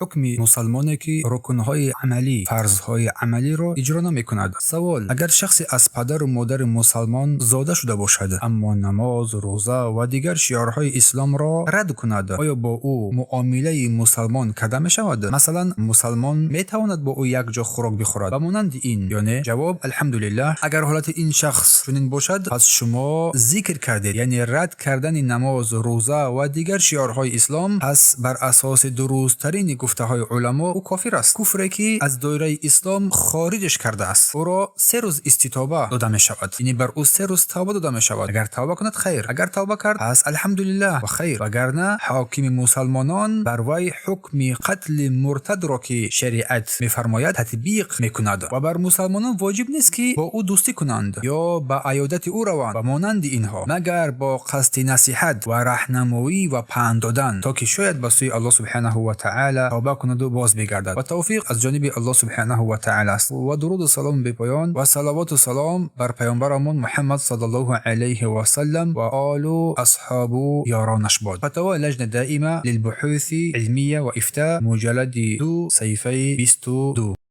حکمی مسلمانی که رکنهای عملی فرضهای عملی را اجرا نمی‌کند. سوال: اگر شخصی از پدر و مادر مسلمان زاده شده باشد اما نماز، روزه و دیگر شعارهای اسلام را رد کند، آیا با او معامله مسلمان کرده می شود؟ مثلا مسلمان می تواند با او یک جا خوراک بخورد و مانند این یا نه؟ جواب: الحمدلله. اگر حالت این شخص چنین باشد، پس شما ذکر کردید، یعنی رد کردن نماز، روزه و دیگر شعارهای اسلام، پس بر اساس درست ترین گفته های علما او کافر است. کفری که از دایره اسلام خارجش کرده است، او را 3 روز استتابه داده می شود، یعنی بر او 3 روز توبه داده می شود. اگر توبه کند خیر، اگر توبه کرد پس الحمدلله و خیر، وگرنه حاکم مسلمانان بر وی حکم قتل مرتد را که شریعت میفرماید تطبیق میکند و بر مسلمانان واجب نیست که با او دوستی کنند یا به عیادت او روند و مانند اینها، مگر با قصد نصیحت و راهنمایی و پند دادن، تا که شاید به سوی الله سبحانه و تعالی توبه کند و باز بگردد. و توفیق از جانب الله سبحانه و تعالی است. و درود و سلام به پایان و صلوات و سلام بر پیامبرمون محمد صلی الله علیه و سلم و آل و اصحاب و یارانش باد. فتاوی لجنه دائمه للبحوث علمیه و افتاء مجلد 2 صفحه 22.